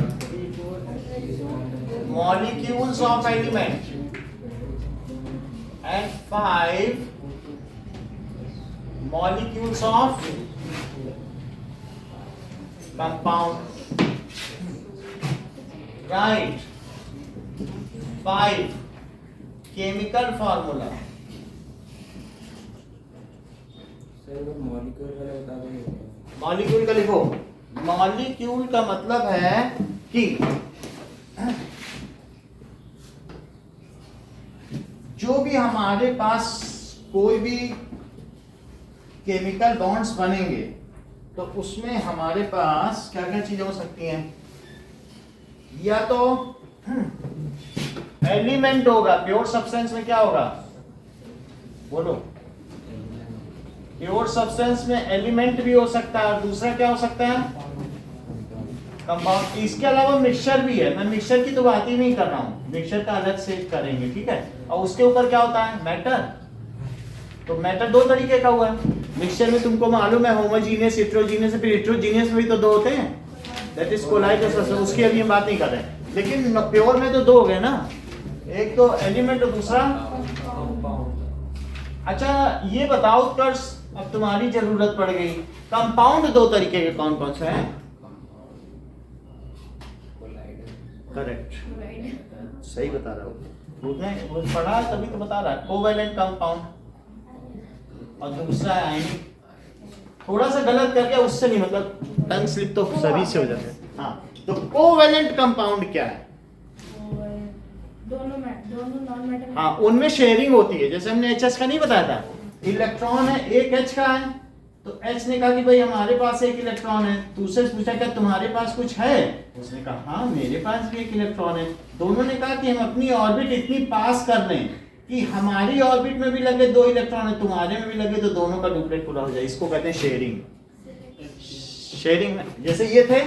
molecules of element and 5 molecules of compound. Right. 5 chemical formula. Molecule का लिखो। Molecule का मतलब है कि जो भी हमारे पास कोई भी केमिकल बॉन्ड्स बनेंगे तो उसमें हमारे पास क्या क्या चीजें हो सकती हैं? या तो एलिमेंट होगा, प्योर सब्सटेंस में क्या होगा बोलो? प्योर सब्सटेंस में एलिमेंट भी हो सकता है और दूसरा क्या हो सकता है? कंपाउंड। इसके अलावा मिक्सचर भी है। मैं मिक्सचर की तो बात ही नहीं कर रहा हूँ, मिक्सचर का अलग से करेंगे, ठीक है। और उसके ऊपर क्या होता है? मैटर। तो मैटर 2 तरीके का हुआ है मिक्सचर में, तुमको मालूम है, होमोजीनियस, हेटेरोजीनियस। फिर हेटेरोजीनियस में भी तो 2 होते हैं, दैट इज कोलाइडस। उसकी अभी हम बात नहीं कर रहे हैं, लेकिन प्योर में तो 2 हो गए ना, एक तो एलिमेंट और दूसरा। अच्छा ये बताओ उत्कर्ष, अब तुम्हारी जरूरत पड़ गई। कंपाउंड 2 तरीके के कौन कौन से हैं? करेक्ट, सही बता रहा हूँ। उसने वो पढ़ा तभी तो बता रहा है। कोवेलेंट कंपाउंड और दूसरा है आयनिक। थोड़ा सा गलत कर गया उससे नहीं, मतलब टंग स्लिप तो सभी से हो जाता है। हाँ, तो कोवेलेंट कंपाउंड क्या है? दोनों नॉन मेटल। हाँ, उनमें शेयरिंग होती है। जैसे हमने एच का नहीं बताया था, इलेक्ट्रॉन है, एक एच का है, तो एच ने कहा कि भाई हमारे पास एक इलेक्ट्रॉन है। दूसरे से पूछा क्या तुम्हारे पास कुछ है? उसने कहा हाँ मेरे पास भी एक इलेक्ट्रॉन है। दोनों ने कहा कि हम अपनी ऑर्बिट इतनी पास कर लें कि हमारी ऑर्बिट में भी लगे 2 इलेक्ट्रॉन है, तुम्हारे में भी लगे, तो दोनों का डुप्लेट पूरा हो जाए। इसको कहते हैं शेयरिंग। शेयरिंग में जैसे ये थे,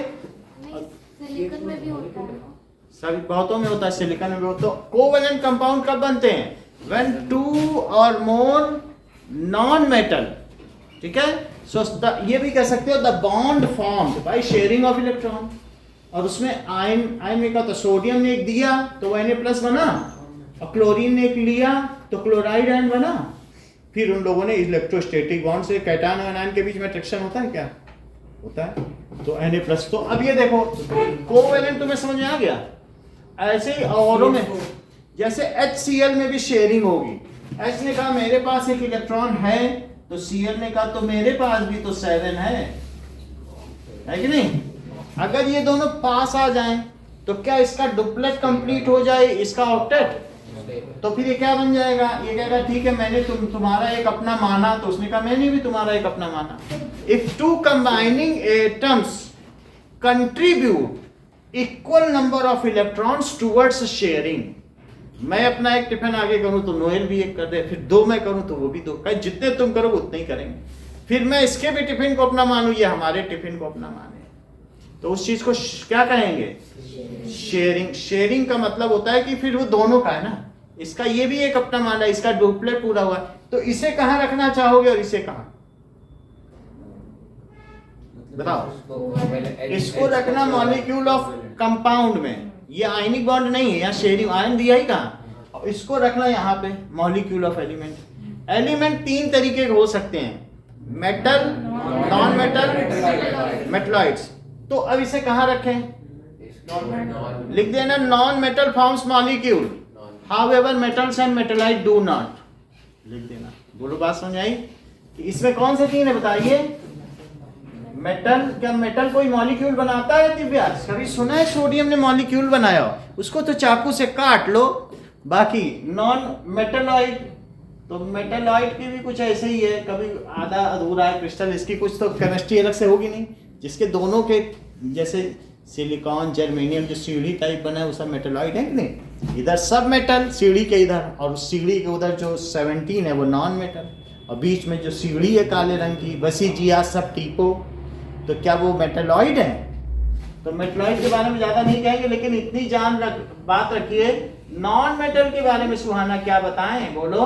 सिलिकॉन में भी होता है ना? सभी बहुतों में होता है, सिलिकॉन में भी होता है। कोवेलेंट कंपाउंड कब बनते हैं? व्हेन 2 और मोर नॉन मेटल, ठीक है, सो ये भी कह सकते हो the bond formed by sharing of electron, और उसमें आयन में का तो सोडियम ने एक दिया तो वो Na+ बना, और क्लोरीन ने एक लिया तो क्लोराइड आयन बना। फिर उन लोगों ने इलेक्ट्रोस्टैटिक बॉन्ड से कैटायन और आयन के बीच में अट्रैक्शन होता है क्या? होता है, तो Na+। तो अब ये देखो कोवेलेंट तुम्हें समझ में आ गया। ऐसे ही औरों में जैसे HCl में भी शेयरिंग होगी। H ने कहा मेरे पास एक इलेक्ट्रॉन है, तो Cl ने कहा तो मेरे पास भी तो 7 है कि नहीं? अगर ये दोनों पास आ जाएं तो क्या इसका डुप्लेट कंप्लीट हो जाए, इसका ऑक्टेट? तो फिर ये क्या बन जाएगा? ये कहेगा ठीक है मैंने तुम्हारा एक अपना माना, तो उसने कहा मैंने भी तुम्हारा एक अपना माना। If two combining atoms contribute equal number of electrons towards sharing, मैं अपना एक टिफिन आगे करूं तो नोएल भी एक कर दे, फिर 2 मैं करूं तो वो भी 2, कहीं जितने तुम करो उतने ही करेंगे। फिर मैं इसके भी टिफिन को अपना मानूं, ये हमारे टिफिन को अपना माने, तो उस चीज को क्या कहेंगे? शेयरिंग। शेयरिंग का मतलब होता है कि फिर वो दोनों का है ना, इसका ये भी एक अपना माना, इसका डुप्लेट पूरा हुआ, तो इसे कहां रखना चाहोगे और इसे कहां? बताओ। इसको रखना मॉलिक्यूल ऑफ कंपाउंड में, ये आयनिक बॉन्ड नहीं है, यहाँ शेयरिंग आयन दिया ही कहाँ, और इसको रखना यहाँ पे मॉलिक्यूल ऑफ एलिमेंट। एलिमेंट 3 तरीके के हो सकते हैं, मेटल, नॉन मेटल, मेटलॉइड्स। तो अब इसे कहाँ रखें? लिख देना non metal forms molecule, however metals and मेटलाइट do not, लिख देना। बोलो बात समझ आई? कि इसमें कौन से 3 है बताइए? मेटल, क्या मेटल कोई मॉलिक्यूल बनाता है दिव्या? कभी सुना है सोडियम ने मॉलिक्यूल बनाया? उसको तो चाकू से काट लो। बाकी नॉन मेटलॉइड, तो मेटलॉइड की भी कुछ ऐसे ही है, कभी आधा अधूरा है क्रिस्टल, इसकी कुछ तो केमिस्ट्री अलग से होगी नहीं, जिसके दोनों के जैसे सिलिकॉन, जर्मेनियम जो सीढ़ी टाइप बना है वो सब मेटलॉइड है कि नहीं? इधर सब मेटल सीढ़ी के इधर, और उस सीढ़ी के उधर जो 17 है वो नॉन मेटल, और बीच में जो सीढ़ी है काले रंग की बसीजिया सब टीपो, तो क्या वो मेटलॉइड है? तो मेटलॉइड के बारे में ज्यादा नहीं कहेंगे, लेकिन इतनी बात रखिए, नॉन मेटल के बारे में सुहाना क्या बताएं? बोलो।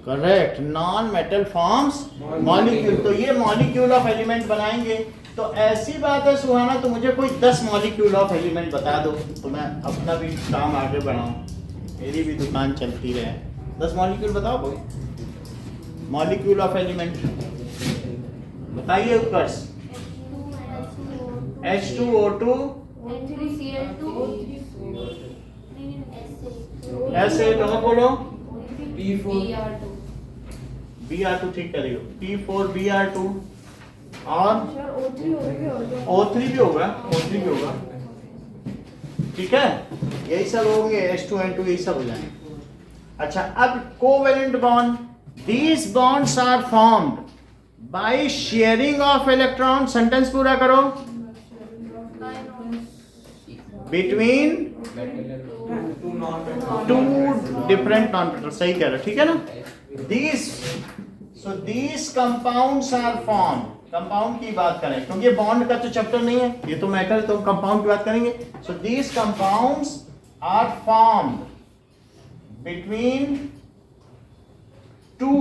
Correct, non metal forms molecule. तो ये मॉलिक्यूल ऑफ एलिमेंट बनाएंगे। तो ऐसी बात है सुहाना, तो मुझे कोई 10 मॉलिक्यूल ऑफ एलिमेंट बता दो, तो मैं अपना भी काम आगे बढ़ाऊं, मेरी भी दुकान चलती रहे। 10 मॉलिक्यूल बताओ कोई, मॉलिक्यूल ऑफ एलिमेंट बताइए उत्कर्ष। H2O2, S8, और बोलो Br2, ठीक करियो, P4Br2, और O3 भी होगा, O3 भी होगा, ठीक है। यही सब होंगे, H2N2 यही सब हो जाएंगे। अच्छा, अब covalent bond, these bonds are formed by sharing of electron, sentence पूरा करो, बिटवीन 2 डिफरेंट नॉन मेटल, सही कह रहे हो, ठीक है ना? These compounds are formed, compound की बात करें क्योंकि ये बॉन्ड का तो चैप्टर नहीं है, ये तो मैटर है, तो हम कंपाउंड की बात करेंगे। So these compounds are formed between 2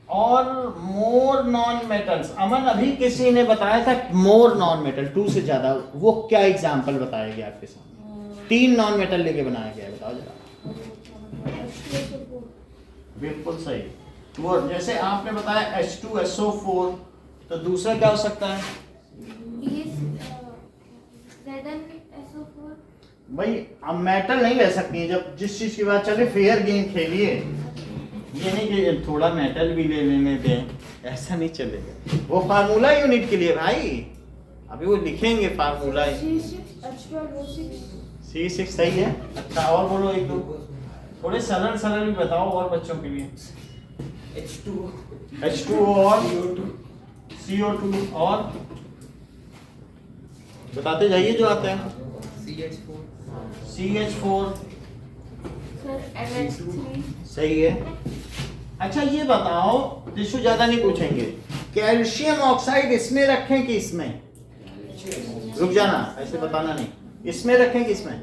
और मोर नॉन मेटल्स। अमन, अभी किसी ने बताया था मोर नॉन मेटल, 2 से ज्यादा, वो क्या एग्जांपल बताया गया आपके सामने? 3 नॉन मेटल लेके बनाया गया है, बताओ जरा। बिल्कुल सही। वो जैसे आपने बताया H2SO4, तो दूसरा क्या हो सकता है? ZnSO4। भाई अब मेटल नहीं ले सकती है, जब जिस चीज की बात चले फेयर गेम खेलिए, ये नहीं कि थोड़ा मेटल भी ले लेने दें, ऐसा नहीं चलेगा। वो फार्मूला यूनिट के लिए भाई, अभी वो लिखेंगे फार्मूला। C6 सही है। अच्छा और बोलो, एक दो थोड़े सरल सरल भी बताओ और बच्चों के लिए। H2O और CO2 और बताते जाइए जो आते हैं। CH4 NH3। सही है। अच्छा ये बताओ, जिसको ज्यादा नहीं पूछेंगे, कैल्शियम ऑक्साइड इसमें रखें कि इसमें? रुक जाना, ऐसे बताना नहीं, इसमें रखें कि इसमें?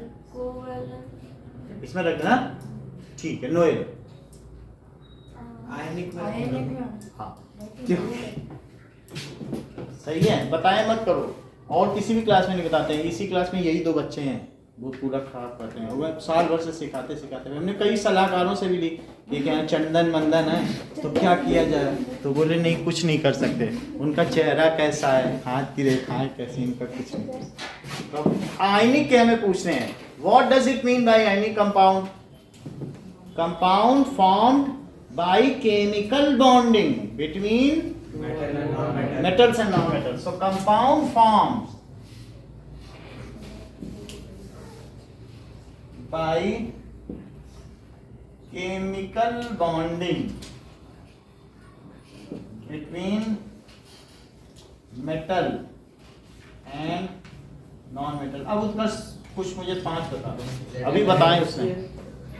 इसमें रखना, ठीक है। नोएल आयनिक आयनिक में हाँ क्यों? सही है, बताएं मत करो। और किसी भी क्लास में नहीं बताते हैं, इसी क्लास में यही 2 बच्चे हैं वो पूरा खराब करते हैं। वो साल भर से सिखाते हुए हमने कई सलाहकारों से भी ली कि क्या चंदन मंदन है तो क्या किया जाए, तो बोले नहीं कुछ नहीं कर सकते। उनका चेहरा कैसा है, हाथ की रेखाएं कैसी, इनका कुछ नहीं। तो आयनिक के हमें पूछने हैं, what does it mean by ionic compound? Compound formed by chemical bonding between metals and non-metals. So compound forms by chemical bonding between metal and non-metal. अब उसका कुछ मुझे 5 बता दो, अभी बताएं उसने।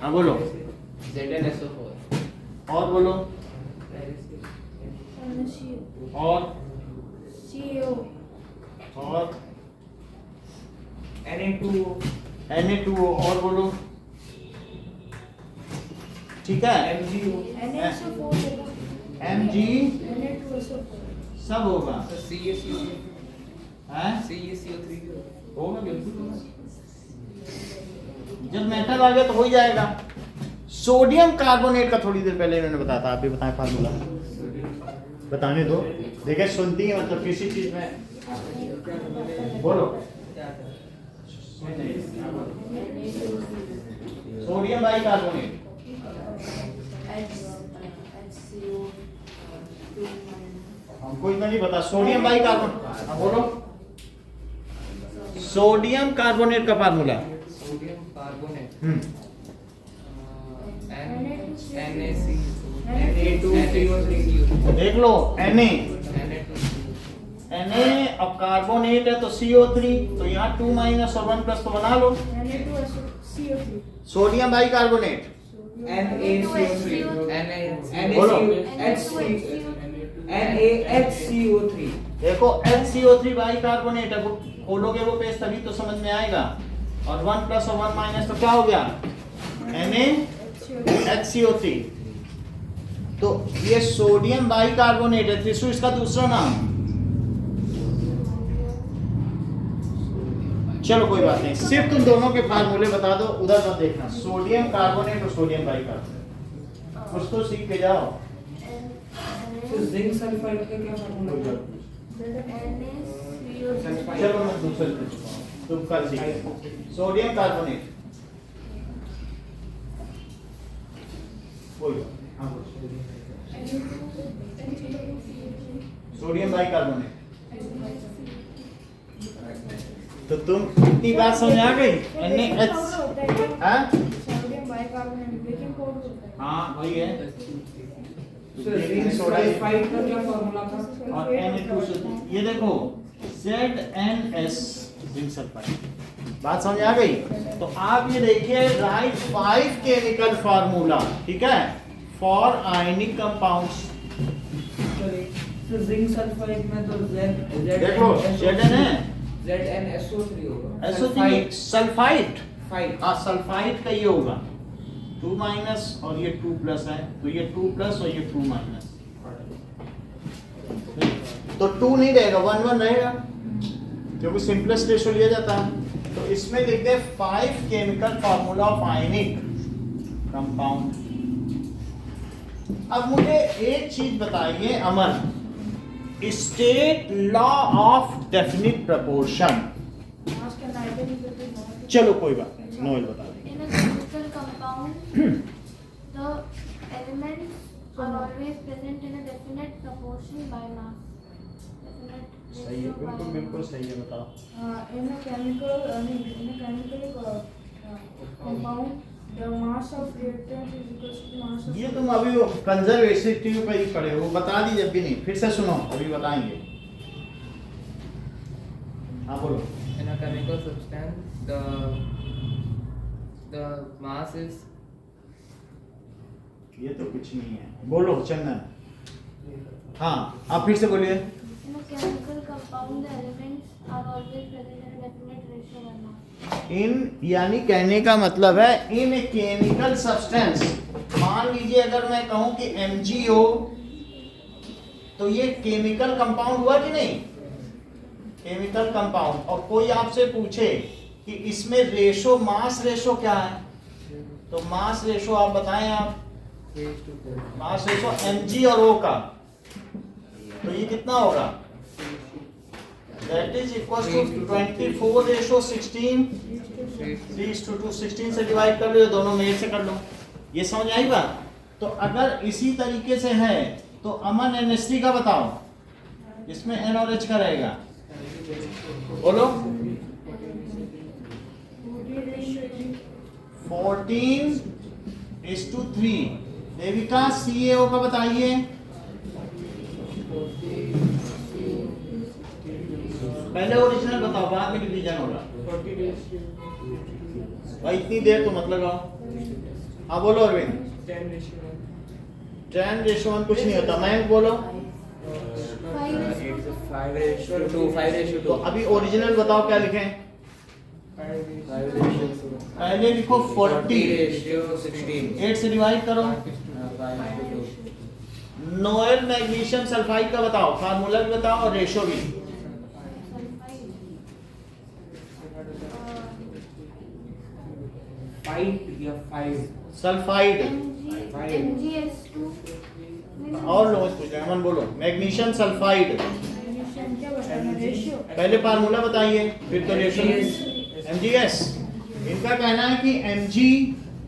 हाँ बोलो। ZnSO4 और बोलो। और CO और Na2O और बोलो। ठीक है, NaSO4 होगा, Mg Na2SO4 सब होगा। हैं? CaCO3 होगा बिल्कुल। जब मेटल आ गया तो हो ही जाएगा। सोडियम कार्बोनेट का थोड़ी देर पहले इन्होंने बताया था, आप भी बताएं फार्मूला। बताने दो, देखिए सुनती है मतलब किसी चीज में बोलो। सोडियम बाइकार्बोनेट हमको इतना नहीं पता। सोडियम बाइकार्बोनेट, हाँ बोलो। सोडियम कार्बोनेट का फार्मूला। सोडियम कार्बोनेट Na2CO3 देख लो Na अब कार्बोनेट है तो CO3, तो यहाँ 2 माइनस और 1 प्लस तो बना लो। Na2CO3 सोडियम बाइकार्बोनेट NaCO3 बोलो। NaHCO3 देखो HCO3 बाइकार्बोनेट है, वो खोलोगे वो पेज तभी तो समझ में आएगा। और 1 प्लस और 1 माइनस तो क्या हो गया, NaHCO3। तो ये सोडियम बाइकार्बोनेट है, त्रिशु इसका दूसरा नाम। चलो कोई बात नहीं, सिर्फ तुम दोनों के फार्मूले बता दो, उधर मत देखना। सोडियम कार्बोनेट और सोडियम बाइकार्बोनेट कुछ तो सीख के जाओ। तो जिंक सल्फाइड का क्या फार्मूला है? चलो मैं दूसरे पे चुका हूं, तुम कल सीख। सोडियम कार्बोनेट कोई हाँ सोडियम बाइकार्बोनेट। तो तुम इतनी बात समझ आ गई। NaH हाँ सोडियम बाइकार्बोनेट ब्रेकिंग पाउडर होता है। हाँ वही है। सर जिंक सल्फाइड का क्या फार्मूला था? और Na2 ये देखो ZnS जिंक सल्फाइड। बात समझ आ गई? तो आप ये देखिए, राइट 5 केमिकल फार्मूला, ठीक है, फॉर आयनिक कंपाउंड्स। तो जिंक सल्फाइड में तो देखो Zn है, ZnSO3 होगा। SO3 sulphide. फाइड हाँ सल्फाइड का ये होगा 2 माइनस और ये 2 प्लस है, तो ये 2 प्लस और ये 2 माइनस, तो 2 नहीं रहेगा, 1 1 रहेगा, क्योंकि सिंपलेस्ट रेशो लिया जाता है। तो इसमें लिखते हैं 5 chemical formula of ionic compound. अब मुझे एक चीज बताइए Aman, state law of definite proportion. Mass का नाइट्रोजन करते हैं। चलो कोई बात नहीं, नोएल बता दे। In a chemical compound, the elements are always present in a definite proportion by mass. Definite सही है, ratio by बिल्कुल बिल्कुल mass. सही है, बताओ। In a chemical compound, the mass of reactant is equal to mass of ये तुम अभी वो कंजर्वेटिव पे ही पढ़े हो, बता दी जब भी नहीं, फिर से सुनो अभी बताएंगे। हाँ बोलो। In a chemical substance, the mass is ये तो कुछ नहीं है, बोलो चंदन। हाँ आप फिर से बोलिए। In a chemical compound, the elements are always present in a definite ratio by mass. इन यानी कहने का मतलब है इन केमिकल सब्सटेंस मास मान लीजिए अगर मैं कहूं कि MgO, तो ये केमिकल कंपाउंड हुआ कि नहीं? Chemical compound. और कोई आपसे पूछे कि इसमें रेशो, मास रेशो क्या है, तो मास रेशो आप बताएं। आप मास रेशो Mg और O का, तो ये कितना होगा? दैट इज इक्वल टू 24:16, 3:2, 16 से डिवाइड कर लो, ये दोनों मेल से कर लो। ये समझ आई बात? तो अगर इसी तरीके से है तो अमन NH3 का बताओ, इसमें N और H का रहेगा, बोलो। 14:3। देविका CaO का बताइए। पहले ओरिजिनल बताओ, बाद में डिवीजन होगा। भाई इतनी देर तो मत लगाओ। हाँ बोलो अरविंद। 10:1 कुछ नहीं होता। मैं बोलो। 5:2. तो अभी ओरिजिनल बताओ क्या लिखें? पहले लिखो 40, 8 से डिवाइड करो। नोएल मैग्नीशियम सल्फाइड का बताओ, फार्मूला भी बताओ और रेशो भी। सल्फाइड MgS2 और लोग पूछ रहे हैं, अमन बोलो। मैग्नीशियम सल्फाइड क्या बताना रेशियो? पहले फार्मूला बताइए, फिर तो रेशो। MgS। इनका कहना है कि Mg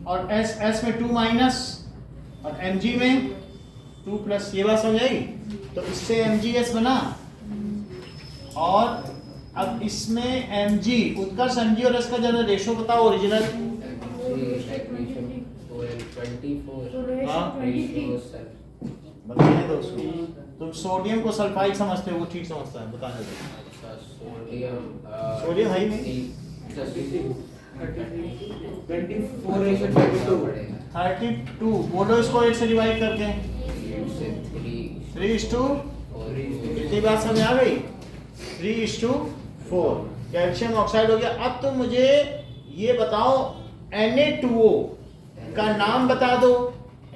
और S में 2 माइनस और Mg में 2 प्लस। ये बात समझ आई? तो इससे MgS बना। और अब इसमें Mg, उत्कर्ष Mg और S का जरा रेशो बताओ ओरिजिनल। हाँ। बताइए दोस्तों, तुम सोडियम को सल्फाइड समझते हो, वो ठीक समझता है, बताने दो। सोडियम है ही नहीं। 32 बोलो इसको 8 से डिवाइड करके। 3:4। इतनी बात समझ आ गई? 3:4 कैल्शियम ऑक्साइड हो गया। अब तो मुझे ये बताओ Na2O का नाम बता दो,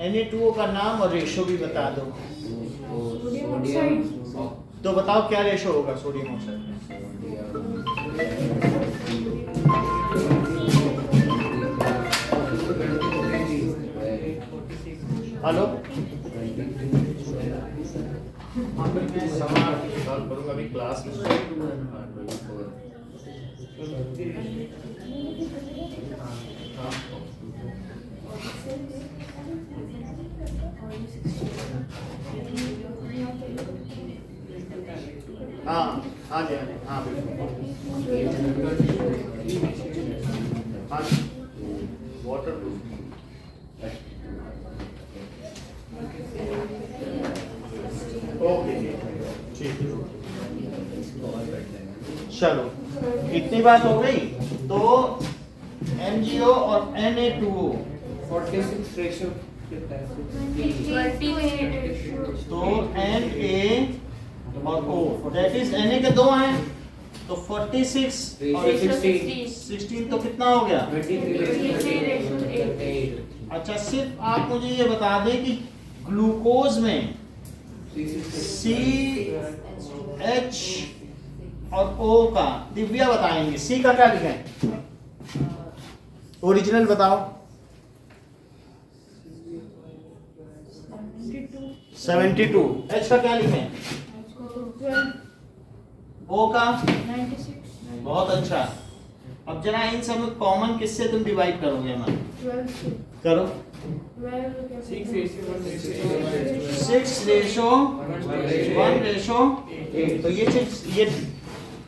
Na2O का नाम और रेशो भी बता दो। Sodium oxide. तो बताओ क्या रेशो होगा सोडियम ऑक्साइड में? हेलो, मैं सवाल करूंगा अभी क्लास में। हाँ हाँ जी, हाँ बिल्कुल। हाँ वाटर प्रूफ। ओके ठीक है, चलो इतनी बात हो गई। तो MgO और Na2O 46 रेशियो कितना है? 28 तो Na और O, दैट इज Na के 2 हैं, तो 46 और 16 तो कितना हो गया? 23. अच्छा, सिर्फ आप मुझे ये बता दें कि ग्लूकोज में CH और O का, दिव्या बताएंगे, C का क्या लिखें? ओरिजिनल बताओ। 72। H का क्या लिखें? 12, O का 96, बहुत अच्छा। अब जरा इन सब में कॉमन किससे तुम डिवाइड करोगे? हमारे 12 से करो। 12 6:1:1:8। तो ये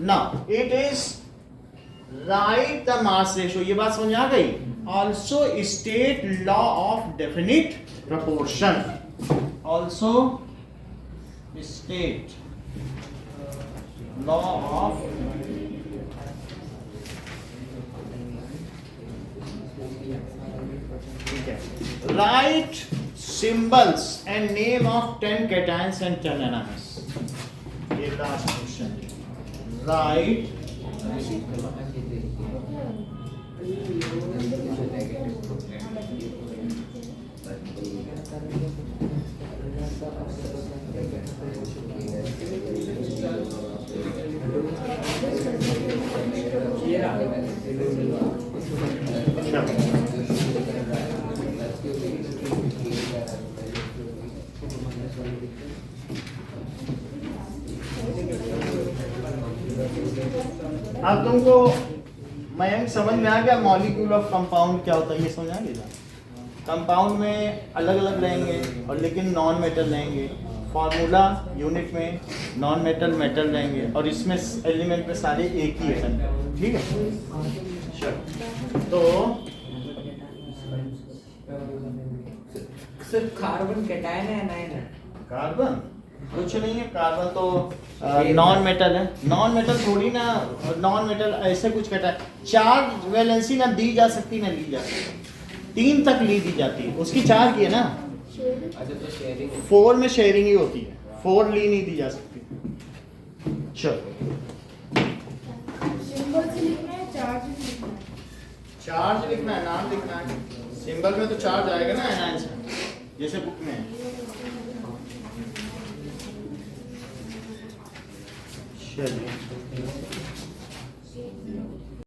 ना it is right the mass ratio. ये बात समझ आ गई? Also state law of definite proportion. Also state law of write symbols and name of 10 cations and 10 anions. ये last question. Write अब तुमको मयंक समझ में आ गया मॉलिक्यूल ऑफ कंपाउंड क्या होता है, ये समझ आ गया। कंपाउंड में अलग अलग रहेंगे और लेकिन नॉन मेटल रहेंगे। फॉर्मूला यूनिट में नॉन मेटल मेटल रहेंगे और इसमें एलिमेंट में सारे एक ही है। ठीक है, चलो तो सर कार्बन कैटायन है एनायन है? कार्बन कुछ नहीं है, कार्बन तो नॉन मेटल है। नॉन मेटल थोड़ी ना, नॉन मेटल ऐसे कुछ कहता है। चार्ज वैलेंसी ना दी जा सकती ना ली जा सकती, 3 तक ली दी जाती है, उसकी 4 की है ना। अच्छा तो शेयरिंग 4 में शेयरिंग ही होती है, 4 ली नहीं दी जा सकती। चलो सिंबल से लिखना है, चार्ज से लिखना है। चार्ज लिखना है, नाम लिखना है। सिंबल में तो चार्ज आएगा ना एनायन से, जैसे बुक में है। चलिए